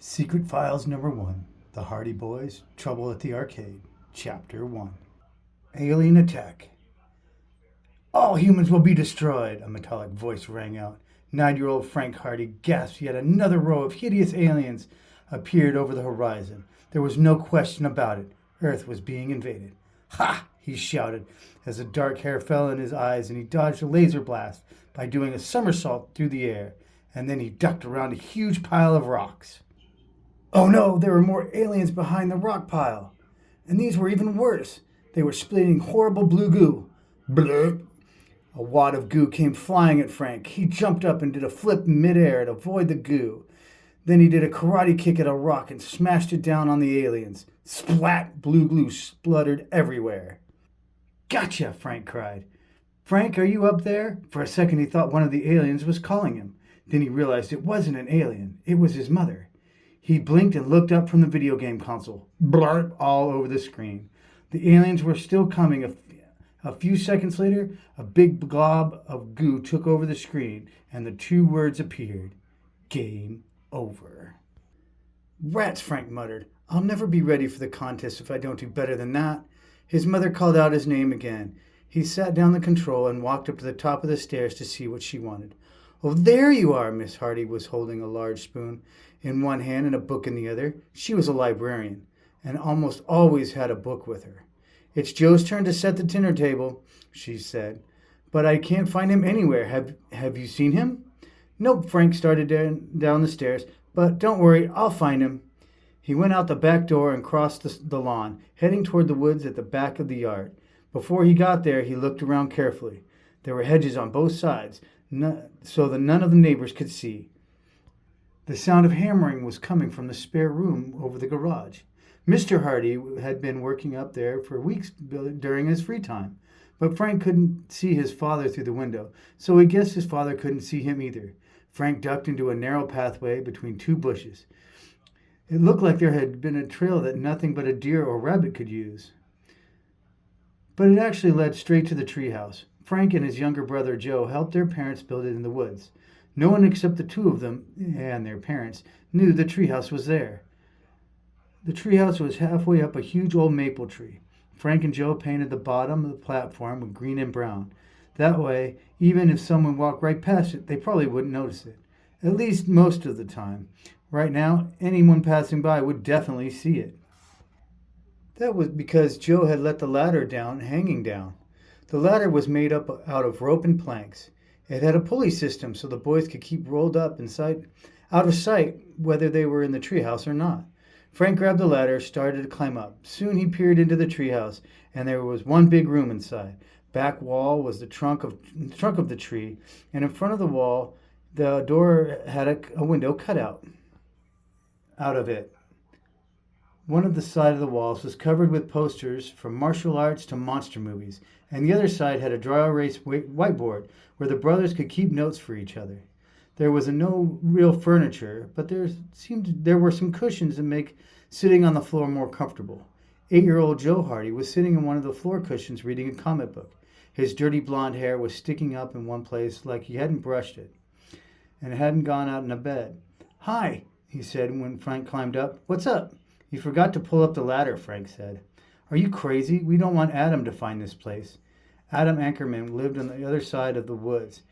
Secret Files Number 1, The Hardy Boys, Trouble at the Arcade, Chapter 1. Alien Attack. All humans will be destroyed, a metallic voice rang out. 9-year-old Frank Hardy gasped. Yet another row of hideous aliens appeared over the horizon. There was no question about it. Earth was being invaded. Ha! He shouted as the dark hair fell in his eyes and he dodged a laser blast by doing a somersault through the air. And then he ducked around a huge pile of rocks. Oh no, there were more aliens behind the rock pile. And these were even worse. They were spitting horrible blue goo. Blurp. A wad of goo came flying at Frank. He jumped up and did a flip midair to avoid the goo. Then he did a karate kick at a rock and smashed it down on the aliens. Splat! Blue glue spluttered everywhere. Gotcha, Frank cried. Frank, are you up there? For a second he thought one of the aliens was calling him. Then he realized it wasn't an alien. It was his mother. He blinked and looked up from the video game console. Blarp all over the screen. The aliens were still coming. A few seconds later, a big glob of goo took over the screen, and the two words appeared. Game over. Rats, Frank muttered. I'll never be ready for the contest if I don't do better than that. His mother called out his name again. He sat down the control and walked up to the top of the stairs to see what she wanted. Oh, there you are, Miss Hardy was holding a large spoon in one hand and a book in the other. She was a librarian and almost always had a book with her. It's Joe's turn to set the dinner table, she said, but I can't find him anywhere. Have you seen him? Nope, Frank started down the stairs, but don't worry, I'll find him. He went out the back door and crossed the lawn, heading toward the woods at the back of the yard. Before he got there, he looked around carefully. There were hedges on both sides, so that none of the neighbors could see. The sound of hammering was coming from the spare room over the garage. Mr. Hardy had been working up there for weeks during his free time, but Frank couldn't see his father through the window, so he guessed his father couldn't see him either. Frank ducked into a narrow pathway between two bushes. It looked like there had been a trail that nothing but a deer or rabbit could use. But it actually led straight to the treehouse. Frank and his younger brother Joe helped their parents build it in the woods. No one except the two of them and their parents knew the treehouse was there. The treehouse was halfway up a huge old maple tree. Frank and Joe painted the bottom of the platform with green and brown. That way, even if someone walked right past it, they probably wouldn't notice it. At least most of the time. Right now, anyone passing by would definitely see it. That was because Joe had let the ladder down, hanging down. The ladder was made up out of rope and planks. It had a pulley system so the boys could keep rolled up out of sight whether they were in the treehouse or not. Frank grabbed the ladder, started to climb up. Soon he peered into the treehouse, and there was one big room inside. Back wall was the trunk of the tree, and in front of the wall, the door had a window cut out of it. One of the side of the walls was covered with posters from martial arts to monster movies, and the other side had a dry erase whiteboard where the brothers could keep notes for each other. There was no real furniture, but there were some cushions to make sitting on the floor more comfortable. 8-year-old Joe Hardy was sitting in one of the floor cushions reading a comic book. His dirty blonde hair was sticking up in one place like he hadn't brushed it, and it hadn't gone out in a bed. Hi, he said when Frank climbed up. What's up? You forgot to pull up the ladder, Frank said. Are you crazy? We don't want Adam to find this place. Adam Ankerman lived on the other side of the woods.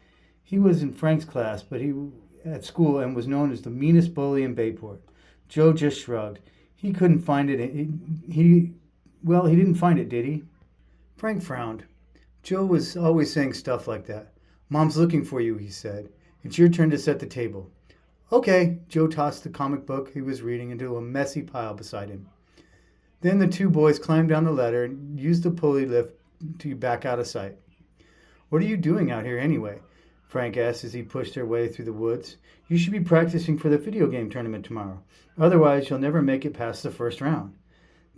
He was in Frank's class, but he at school and was known as the meanest bully in Bayport. Joe just shrugged. He couldn't find it. He didn't find it, did he? Frank frowned. Joe was always saying stuff like that. Mom's looking for you, he said. It's your turn to set the table. Okay, Joe tossed the comic book he was reading into a messy pile beside him. Then the two boys climbed down the ladder and used the pulley lift to back out of sight. What are you doing out here anyway? Frank asked as he pushed their way through the woods. You should be practicing for the video game tournament tomorrow. Otherwise, you'll never make it past the first round.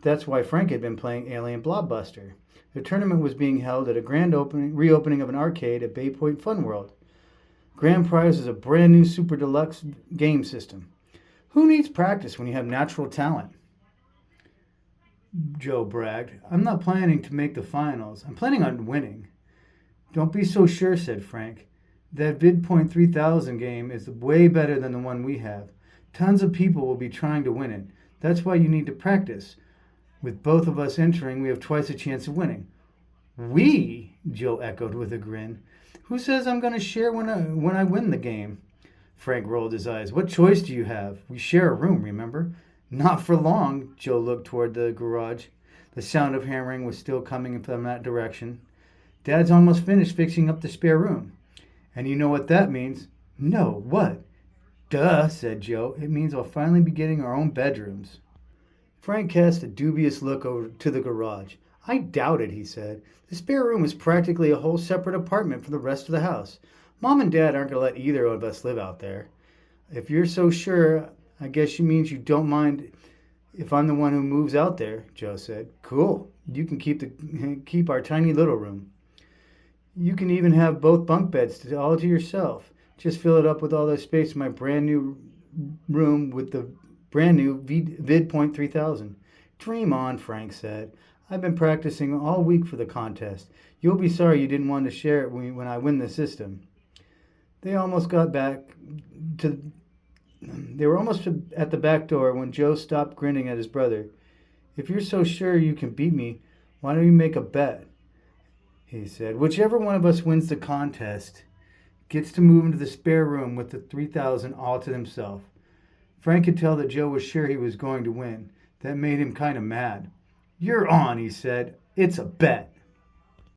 That's why Frank had been playing Alien Blobbuster. The tournament was being held at a grand reopening of an arcade at Bay Point Fun World. Grand prize is a brand new super deluxe game system. Who needs practice when you have natural talent? Joe bragged. I'm not planning to make the finals. I'm planning on winning. Don't be so sure, said Frank. That VidPoint 3000 game is way better than the one we have. Tons of people will be trying to win it. That's why you need to practice. With both of us entering, we have twice a chance of winning. We? Joe echoed with a grin. Who says I'm going to share when I win the game? Frank rolled his eyes. What choice do you have? We share a room, remember? Not for long. Joe looked toward the garage. The sound of hammering was still coming from that direction. Dad's almost finished fixing up the spare room. And you know what that means? No, what? Duh, said Joe. It means I'll finally be getting our own bedrooms. Frank cast a dubious look over to the garage. I doubt it, he said. The spare room is practically a whole separate apartment from the rest of the house. Mom and Dad aren't going to let either of us live out there. If you're so sure, I guess she means you don't mind if I'm the one who moves out there, Joe said. Cool. You can keep our tiny little room. You can even have both bunk beds all to yourself. Just fill it up with all the space in my brand new room with the brand new VidPoint 3000. Dream on, Frank said. I've been practicing all week for the contest. You'll be sorry you didn't want to share it when I win the system. They were almost at the back door when Joe stopped grinning at his brother. If you're so sure you can beat me, why don't you make a bet? He said. Whichever one of us wins the contest gets to move into the spare room with the 3000 all to himself. Frank could tell that Joe was sure he was going to win. That made him kind of mad. You're on, he said. It's a bet.